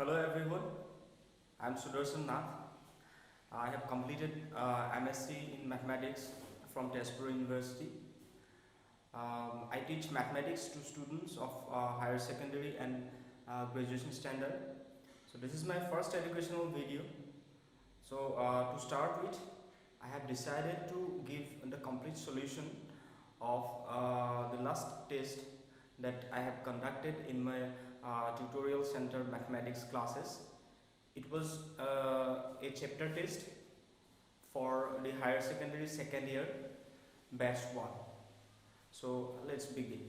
Hello everyone, I am Sudarson Nath. I have completed MSc in Mathematics from Tezpur University. I teach mathematics to students of higher secondary and graduation standard. So this is my first educational video. So to start with, I have decided to give the complete solution of the last test that I have conducted in my tutorial center mathematics classes. It was a chapter test for the higher secondary second year batch 1. So let's begin.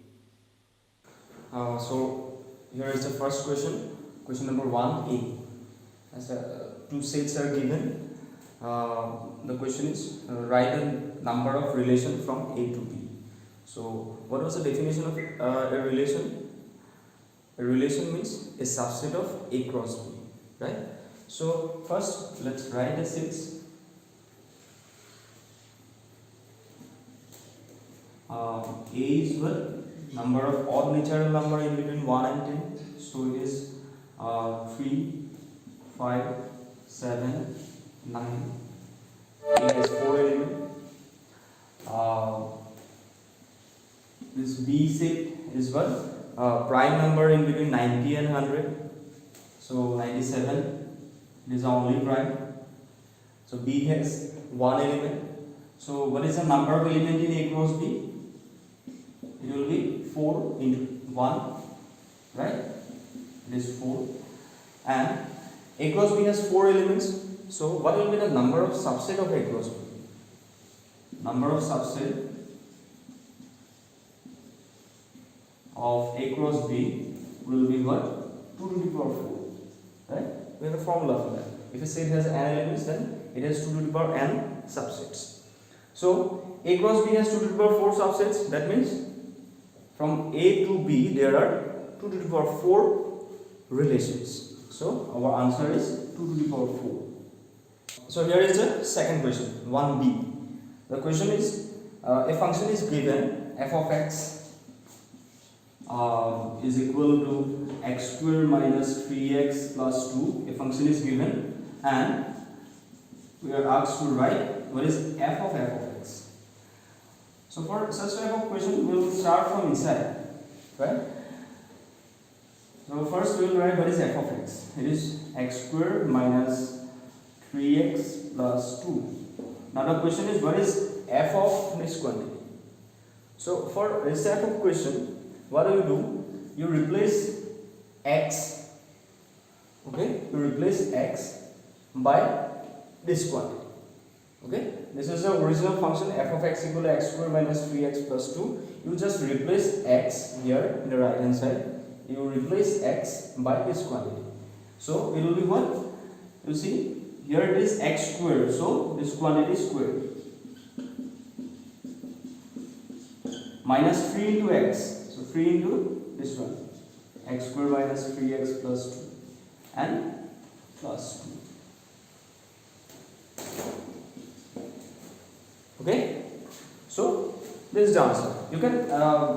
So here is the first question, question number 1a. As two sets are given, the question is write a number of relation from A to B. So what was the definition of a relation? A relation means a subset of A cross B, right? So first let's write the sets. A is what? Number of odd natural number in between 1 and 10. So it is 3, 5, 7, 9. A has 4 elements. This B set is what? Prime number in between 90 and 100. So 97 is only prime. So B has 1 element. So what is the number of element in A cross B? It will be 4 into 1, right? It is 4. And A cross B has 4 elements. So what will be the number of subset of A cross B? Number of subset of A cross B will be what? 2 to the power 4. Right? We have a formula for that. If a set has n elements, then it has 2 to the power n subsets. So A cross B has 2 to the power 4 subsets. That means from A to B there are 2 to the power 4 relations. So our answer is 2 to the power 4. So here is the second question, 1b. The question is a function is given f of x is equal to x square minus 3x plus 2. A function is given and we are asked to write what is f of x. So for such type of question we will start from inside, right? So first we will write what is f of x. It is x square minus 3x plus 2. Now the question is what is f of this quantity. So for this type of question, what do? You replace x, okay? You replace x by this quantity, okay? This is the original function f of x equal to x square minus 3x plus 2. You just replace x here in the right hand side. You replace x by this quantity. So it will be what? You see, here it is x square. So this quantity is squared. Minus 3 into x. So 3 into this one. X square minus 3x plus 2 and plus 2. Okay? So this is the answer. You can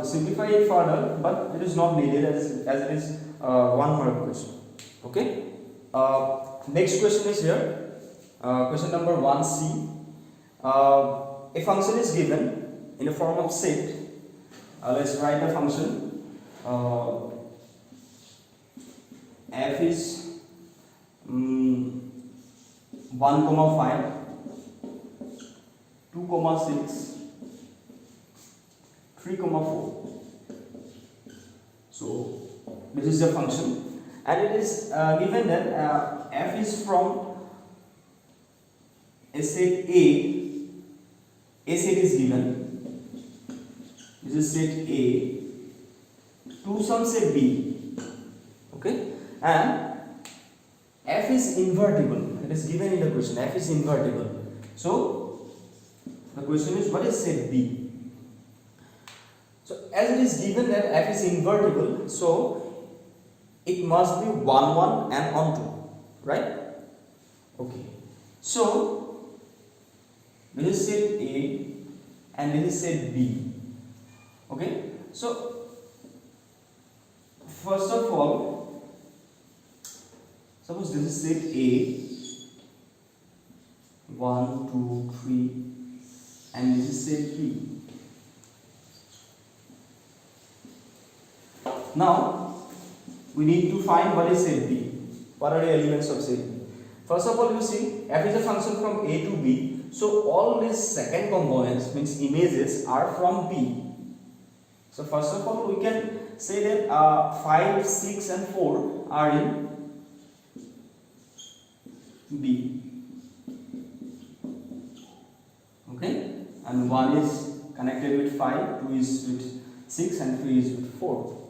simplify it further, but it is not needed as it is one mark question. Okay? Next question is here. Question number 1c. A function is given in the form of set. Let's write the function. F is 1, 5, 2, 6, 3, 4. So this is the function, and it is given that f is from a set A. A set is given. This is set A to some set B, okay, and f is invertible. It is given in the question. F is invertible. So the question is what is set B? So as it is given that f is invertible, so it must be 1, 1 and on 2, right? Okay. So this is set A and this is set B. Okay, so first of all Suppose this is set A, 1, 2, 3, and this is set B. Now we need to find what is set B. What are the elements of set B? First of all, you see f is a function from A to B, so all these second components, means images, are from B. So first of all, we can say that 5, 6 and 4 are in B. Okay, and 1 is connected with 5, 2 is with 6 and 3 is with 4.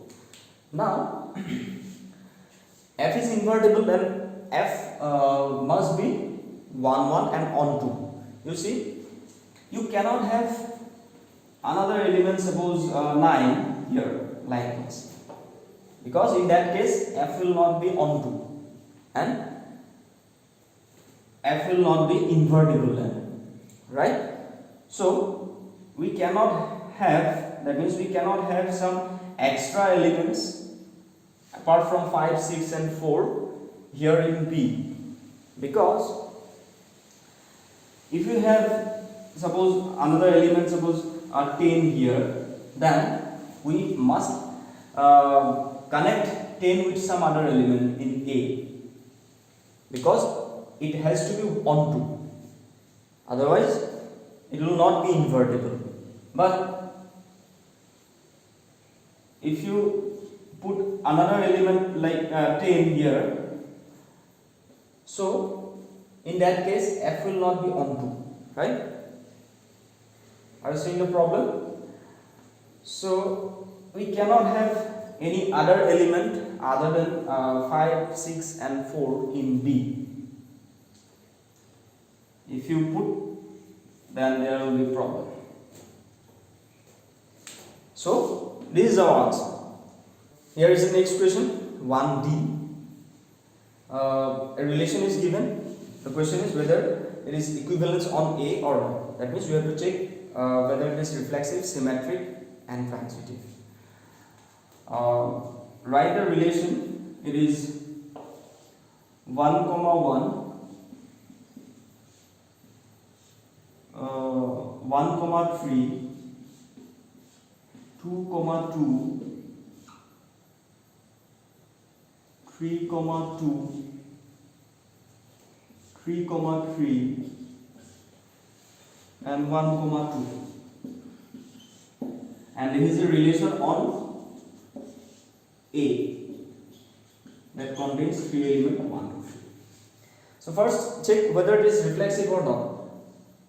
Now f is invertible, then f must be 1, 1 and on 2. You see, you cannot have another element, suppose 9 here like this, because in that case f will not be on 2 and f will not be invertible then, right? So we cannot have, that means we cannot have some extra elements apart from 5, 6 and 4 here in B, because if you have suppose another element, suppose 10 here, then we must connect 10 with some other element in A, because it has to be on 2, otherwise it will not be invertible. But if you put another element like 10 here, so in that case f will not be on 2, right? Are you seeing the problem? So we cannot have any other element other than 5, 6 and 4 in B. If you put, then there will be problem. So this is our answer. Here is the next question, 1D. A relation is given. The question is whether it is equivalence on A or not. That means we have to check whether it is reflexive, symmetric and transitive. Write the relation. It is 1, 1, 1, 3, 2, 2, 3, 2, 3, 3 and 1, 2, and this is a relation on A that contains 3 elements 1, 2, 3. So first check whether it is reflexive or not.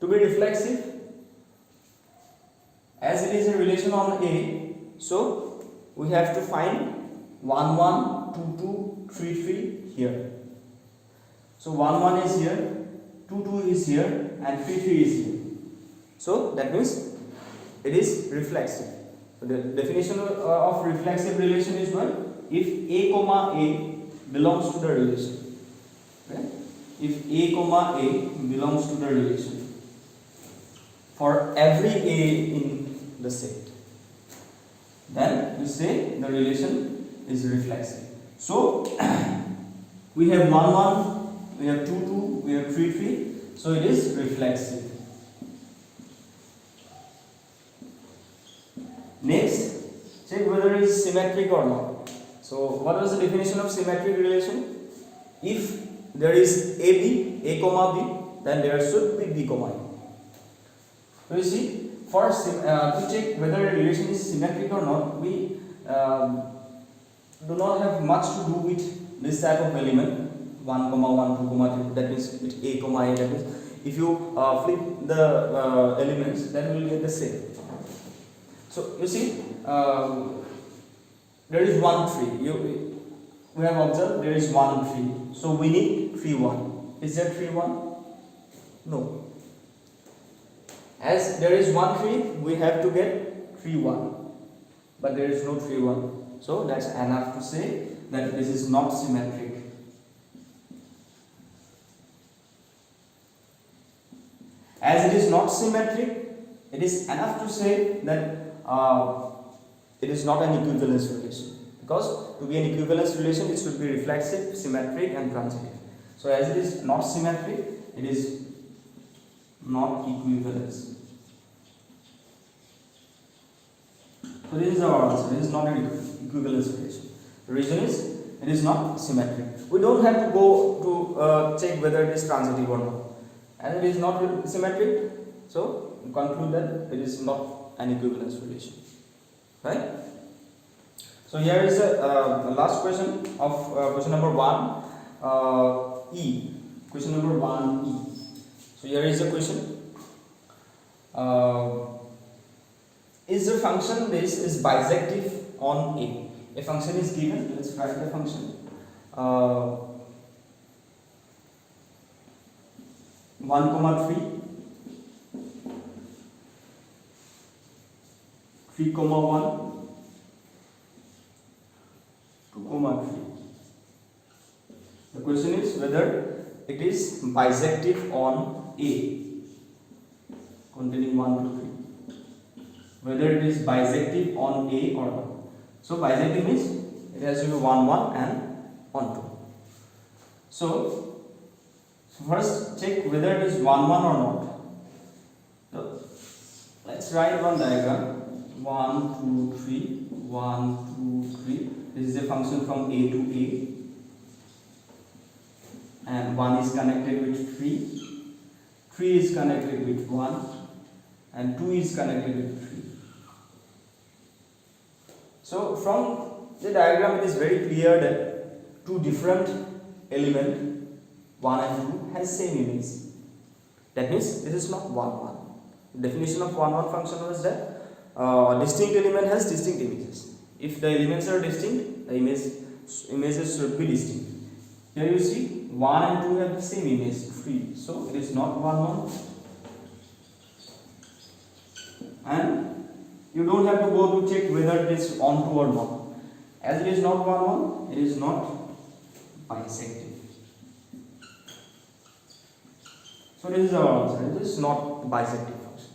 To be reflexive, as it is a relation on A, so we have to find 1, 1, 2, 2, 3, 3 here. So 1, 1 is here, 2, 2 is here and 3, 3 is here. So that means it is reflexive. So the definition of reflexive relation is what? If A comma A belongs to the relation. Okay? If A comma A belongs to the relation for every A in the set, then we say the relation is reflexive. So we have 1, 1, we have 2, 2, we have 3, 3. So it is reflexive. Next, check whether it is symmetric or not. So what was the definition of symmetric relation? If there is AB, A comma B, then there should be B comma A. So you see, for to check whether a relation is symmetric or not, we do not have much to do with this type of element 1, 1, 2, 3, that means with A comma A. That means if you flip the elements, then we will get the same. So you see, there is 1, 3. We have observed there is 1, 3. So we need 3, 1. Is there 3, 1? No. As there is 1, 3, we have to get 3, 1. But there is no 3, 1. So that's enough to say that this is not symmetric. As it is not symmetric, it is enough to say that it is not an equivalence relation. because to be an equivalence relation it should be reflexive, symmetric and transitive. So as it is not symmetric, it is not equivalence. So this is our answer. It is not an equivalence relation. The reason is it is not symmetric. We don't have to go to check whether it is transitive or not. And it is not symmetric, so we conclude that it is not an equivalence relation. Right? So here is the last question of question number 1. E. Question number 1E. So here is the question. Is the function this is bisective on A? A function is given. Let's write the function. 1, 3, 3, 1, 2, 3. The question is whether it is bisective on A containing 1, 2, 3. Whether it is bisective on A or not. So bisective means it has to be 1, 1 and 1, 2. So first check whether it is 1, 1 or not. So let's write one diagram. 1, 2, 3, 1, 2, 3. This is a function from A to A. And 1 is connected with 3. 3 is connected with 1. And 2 is connected with 3. So from the diagram it is very clear that two different elements 1 and 2 has same image. That means this is not 1, 1. The definition of 1, 1 function was that distinct element has distinct images. If the elements are distinct, the images should be distinct. Here you see 1 and 2 have the same image 3. So it is not 1, 1. And you don't have to go to check whether it is on 2 or not. As it is not 1, 1, it is not bisective. So this is our answer. It is not bisective function.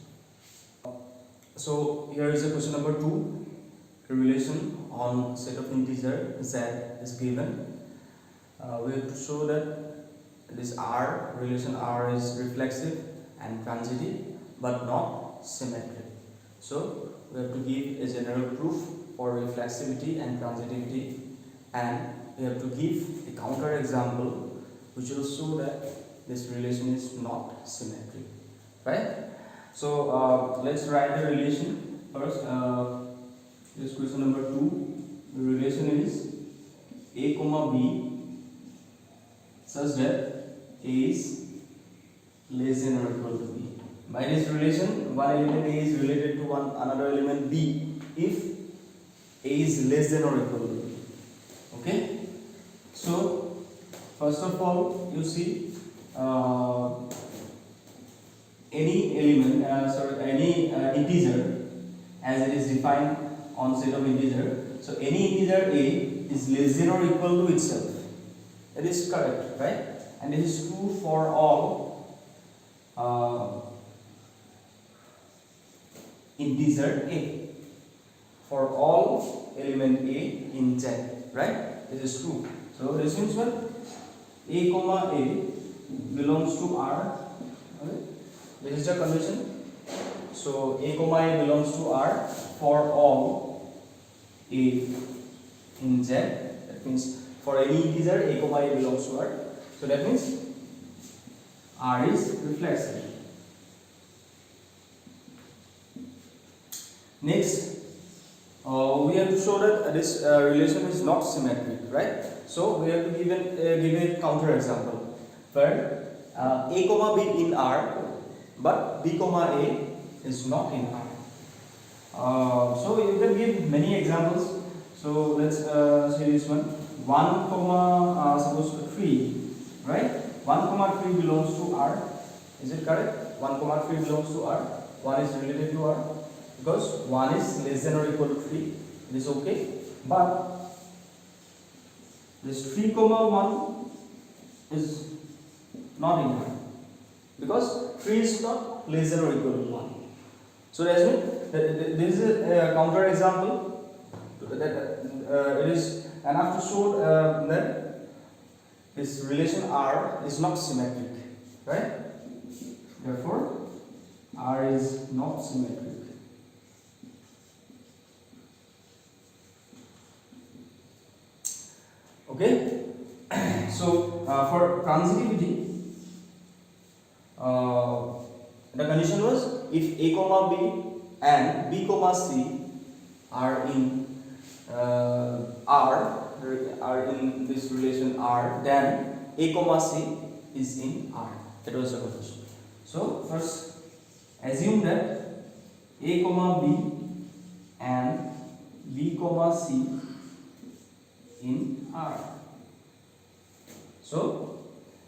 So here is a question number 2. A relation on set of integer z is given. We have to show that this R, relation R is reflexive and transitive but not symmetric. So we have to give a general proof for reflexivity and transitivity, and we have to give a counter example which will show that this relation is not symmetric. Right? So let's write the relation first. This question number 2. The relation is A comma B such that A is less than or equal to B. By this relation, one element A is related to another element B if A is less than or equal to B. Okay? So first of all, you see any element, any integer as it is defined on set of integer. So any integer A is less than or equal to itself. That is correct, right? And this is true for all integer A. For all element A in Z, right? This is true. So this means what? A comma A belongs to R. Okay? This is the condition. So A comma A belongs to R for all A in Z. That means for any integer A comma A belongs to R. So that means R is reflexive. Next, we have to show that this relation is not symmetric, right? So we have to give a counter example where A comma B in R, but B comma A is not in R. So you can give many examples. So let's see this one. 1 comma suppose 3, right? 1 comma 3 belongs to R. Is it correct? 1 comma 3 belongs to R. 1 is related to R because 1 is less than or equal to 3. It is okay. But this 3 comma 1 is not in R because 3 is not less than or equal to 1. So that's it. This is a counter example and I have to show that this relation R is not symmetric, right? Therefore, R is not symmetric. Okay. So for transitivity, the condition was if A comma B and B comma C are in are in this relation R, then A comma C is in R. That was the condition. So first assume that A comma B and B comma C in R. So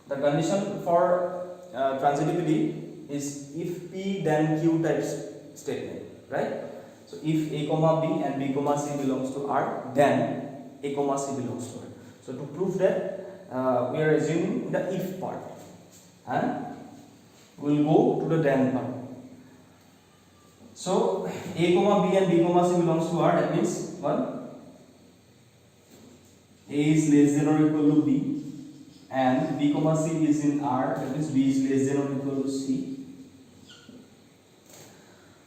the condition for transitivity is if P then Q type statement, right? So if A comma B and B comma C belongs to R, then A comma C belongs to R. So to prove that, we are assuming the if part, and we will go to the then part. So A comma B and B comma C belongs to R. That means what? A is less than or equal to B, and B comma C is in R. That means B is less than or equal to C.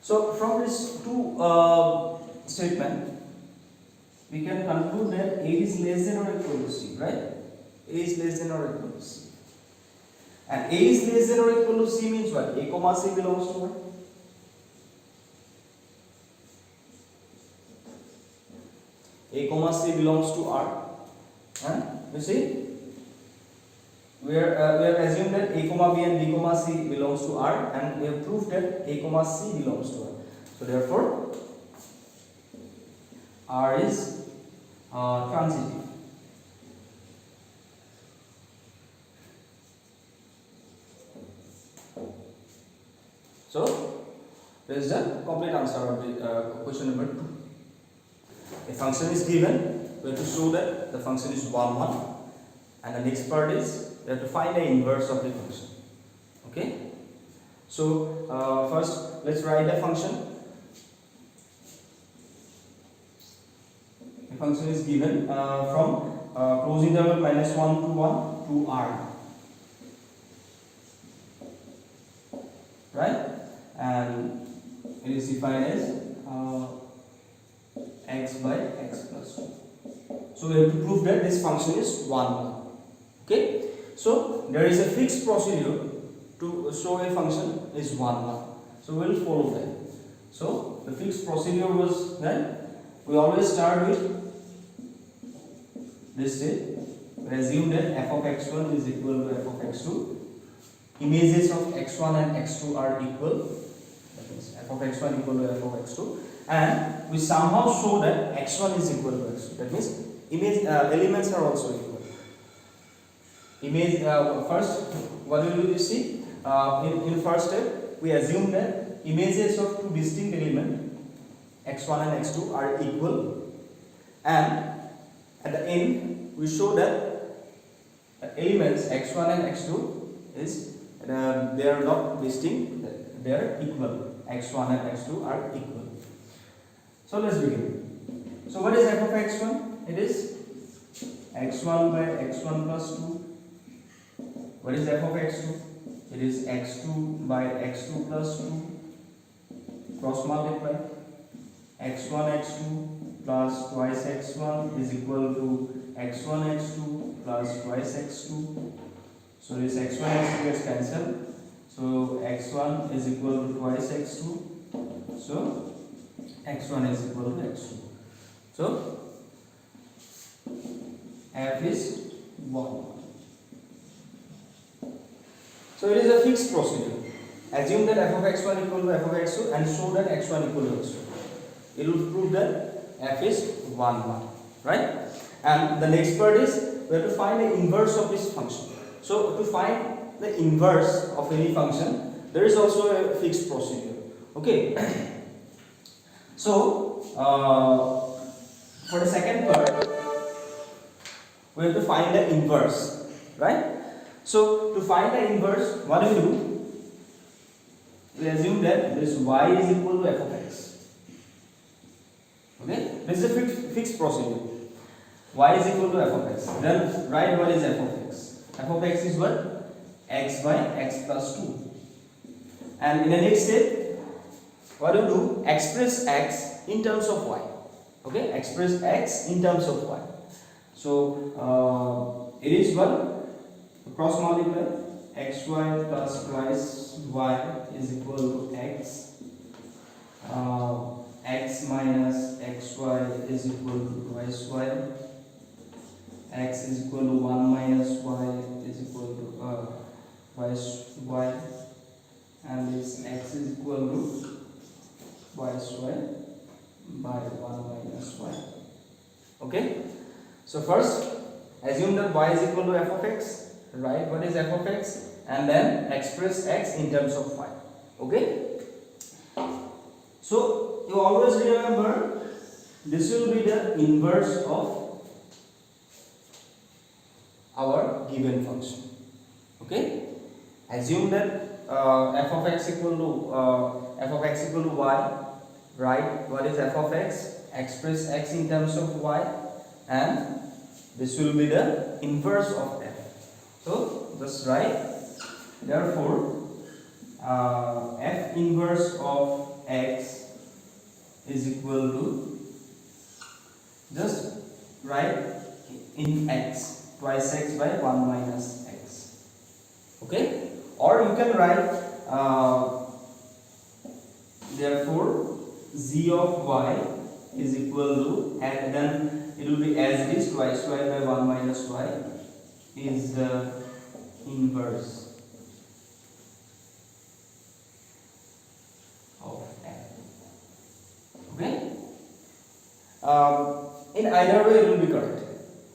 So from these two statements, we can conclude that A is less than or equal to C, right? A is less than or equal to C. And A is less than or equal to C means what? A comma C belongs to what? A comma C belongs to R. And you see, we are assuming that A comma B and B comma C belongs to R, and we have proved that A comma C belongs to R. So therefore, R is transitive. So this is the complete answer of the question number 2. A function is given, we have to show that the function is 1, 1, and the next part is we have to find the inverse of the function. Okay. So first let's write the function. The function is given from close interval minus 1 to 1 to R, right? And it is defined as x by x plus 2. So we have to prove that this function is 1, 1. Okay. So there is a fixed procedure to show a function is 1, 1. So we will follow that. So the fixed procedure was that we always start with this state. We assume that f of x1 is equal to f of x2. Images of x1 and x2 are equal. That means f of x1 equal to f of x2. And we somehow show that x1 is equal to x2. That means image elements are also equal. Image first, what will you see? In first step, we assume that images of two distinct elements x1 and x2 are equal, and at the end we show that elements x1 and x2 is they are not distinct, they are equal. x1 and x2 are equal. So let's begin. So what is f of x1? It is x1 by x1 plus 2. What is f of x2? It is x2 by x2 plus 2 cross multiply. x1 x2 plus twice x1 is equal to x1 x2 plus twice x2. So this x1 x2 gets cancelled. So x1 is equal to twice x2. So x1 is equal to x2. So f is 1. So it is a fixed procedure. Assume that f of x1 equal to f of x2 and show that x1 equal to x2. It will prove that f is 1, 1, right? And the next part is we have to find the inverse of this function. So to find the inverse of any function, there is also a fixed procedure. Okay. So for the second part, we have to find the inverse, right? So to find the inverse, what do we do? We assume that this y is equal to f of x. Okay, this is a fixed procedure. y is equal to f of x. Then write what is f of x. F of x is what? X by x plus 2. And in the next step, what do you do? Express x in terms of y. Okay, express x in terms of y. So it is what? Cross multiply xy plus twice y is equal to x. X minus xy is equal to twice y. X is equal to 1 minus y is equal to twice y. And this x is equal to twice y by 1 minus y. Okay. So first assume that y is equal to f of x. Write what is f of x and then express x in terms of y. Okay. So you always remember this will be the inverse of our given function. Okay. Assume that f of x equal to y. Write what is f of x. Express x in terms of y, and this will be the inverse of f. So just write. Therefore, f inverse of x is equal to, just write in x, twice x by 1 minus x. Okay. Or you can write therefore z of y is equal to, and then it will be as it is, twice y by 1 minus y is the inverse of f. Okay. In either way it will be correct.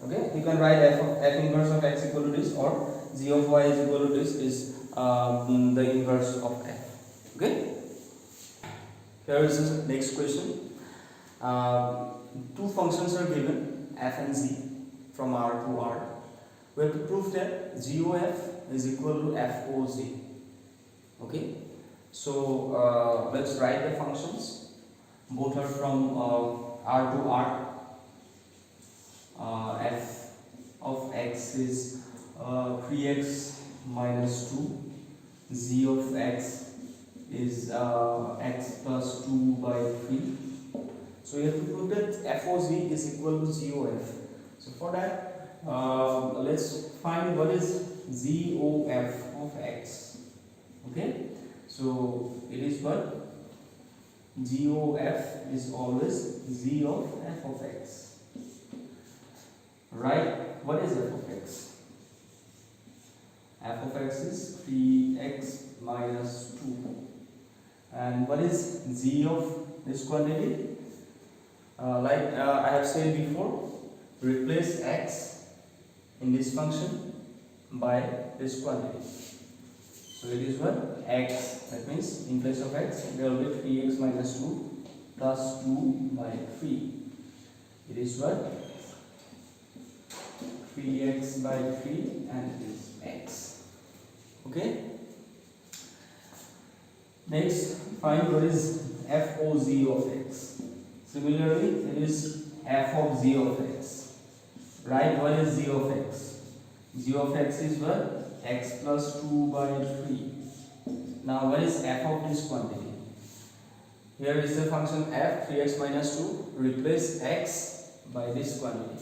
Okay. You can write f inverse of x equal to this, or z of y is equal to this is the inverse of f. Okay. Here is the next question. Two functions are given, f and z, from R to R. We have to prove that g of f is equal to f o z. Okay. So let's write the functions. Both are from R to R. F of x is 3x minus 2. Z of x is x plus 2 by 3. So you have to prove that f of z is equal to g of f. So for that, let's find what is z of f of x. Okay. So it is what? G of f is always z of f of x. Right? What is f of x? F of x is 3x minus 2. And what is z of this quantity? Like I have said before, replace x in this function by this quantity. So it is what? X. That means in place of x, there will be 3x minus 2 plus 2 by 3. It is what? 3x by 3, and it is x. Okay. Next, find what is f o z of x. Similarly, it is f of z of x. Right? What is z of x? Z of x is what? X plus 2 by 3. Now, what is f of this quantity? Here is the function f, 3x minus 2. Replace x by this quantity.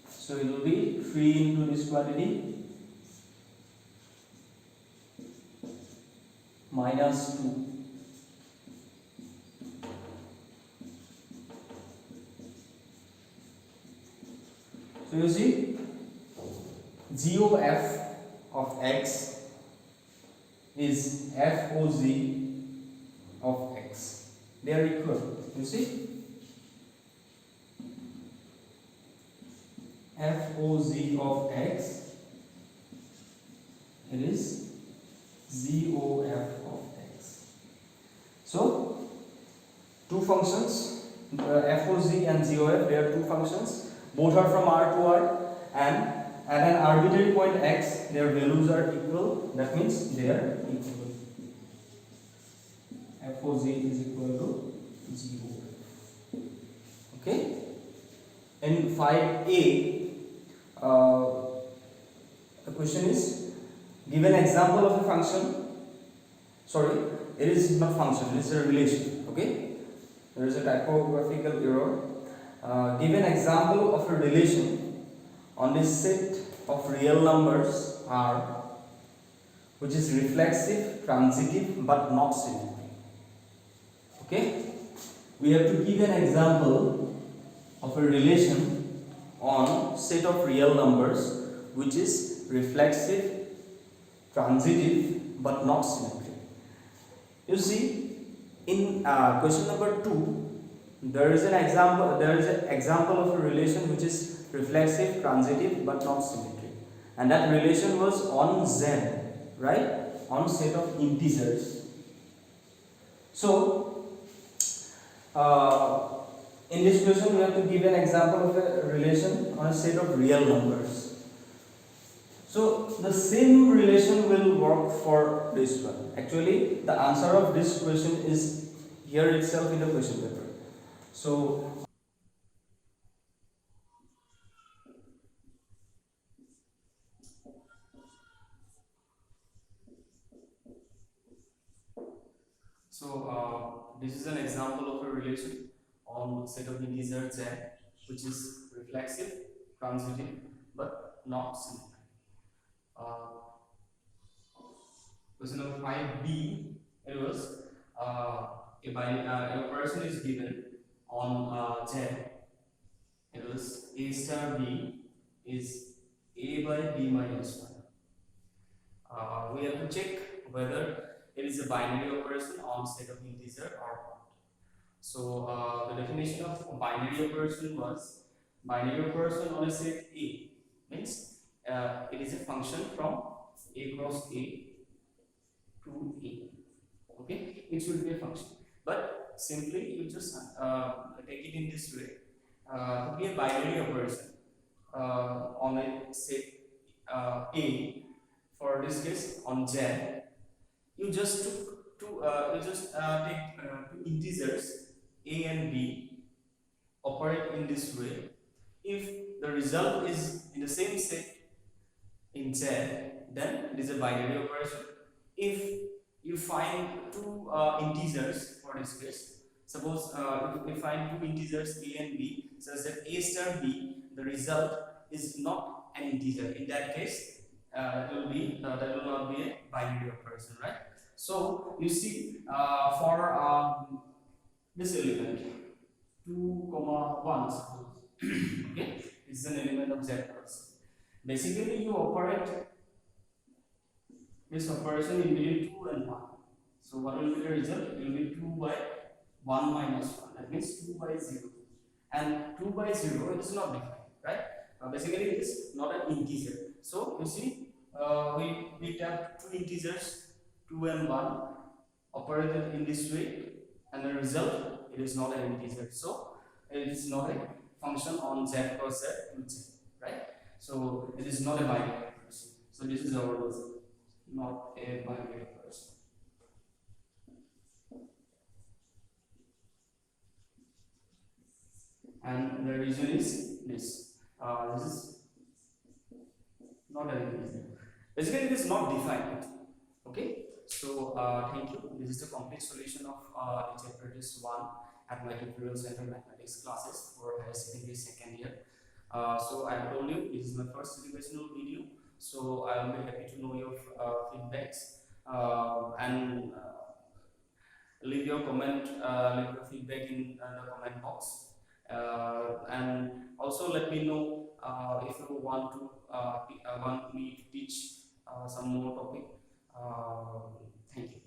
So it will be 3 into this quantity minus 2. So you see, g of f of x is f o z of x. They are equal. You see, f o z of x, it is z o f of x. So two functions, f o z and z o f, they are two functions. Both are from R to R, and at an arbitrary point x, their values are equal. That means they are equal. F o z is equal to z o f. Okay. In 5a, Uh, the question is, give an example of a function. Sorry, it is not function, it is a relation. Okay, there is a typographical error. Give an example of a relation on this set of real numbers R, which is reflexive, transitive, but not symmetric. Okay, we have to give an example of a relation on set of real numbers which is reflexive, transitive, but not symmetric. You see, in question number 2, there is an example of a relation which is reflexive, transitive, but not symmetric, and that relation was on Z, right? On set of integers. So, in this question, we have to give an example of a relation on a set of real numbers. So the same relation will work for this one. Actually, the answer of this question is here itself in the question paper. So this is an example of a relation on set of integers Z, which is reflexive, transitive, but not symmetric. Question number 5b, it was a person is given on Z. It was a star b is a by b minus 1. We have to check whether it is a binary operation on set of integer or not. So the definition of binary operation was binary operation on a set A means it is a function from A cross A to A. Okay, it should be a function, but simply you just take it in this way. To be a binary operation on a set A, for this case on Z, you just took two take two integers A and B, operate in this way. If the result is in the same set in Z, then it is a binary operation. If you find two integers, for this case, suppose if we find two integers A and B such that A star B, the result is not an integer. In that case, that will not be a binary operation, right? So you see, for this element 2, 1, suppose okay, this is an element of Z plus. Basically, you operate this operation in between 2 and 1. So what will be the result? It will be 2 by 1 minus 1. That means 2 by 0. And 2 by 0, it is not defined, right? Basically, it is not an integer. So you see, we have two integers, 2 and 1, operated in this way, and the result, it is not an integer. So it is not a function on Z cross Z to Z, right? So it is not a binary operation. So this is our result, not a binary operation. And the reason is this. This is not an integer. Basically, it is not defined. Okay. So thank you. This is the complete solution of the chapter 1 at my tutorial center mathematics classes for higher secondary second year. So I told you this is my first educational video. So I will be happy to know your feedbacks and leave your feedback in the comment box. And also let me know if you want me to teach some more topic. Thank you.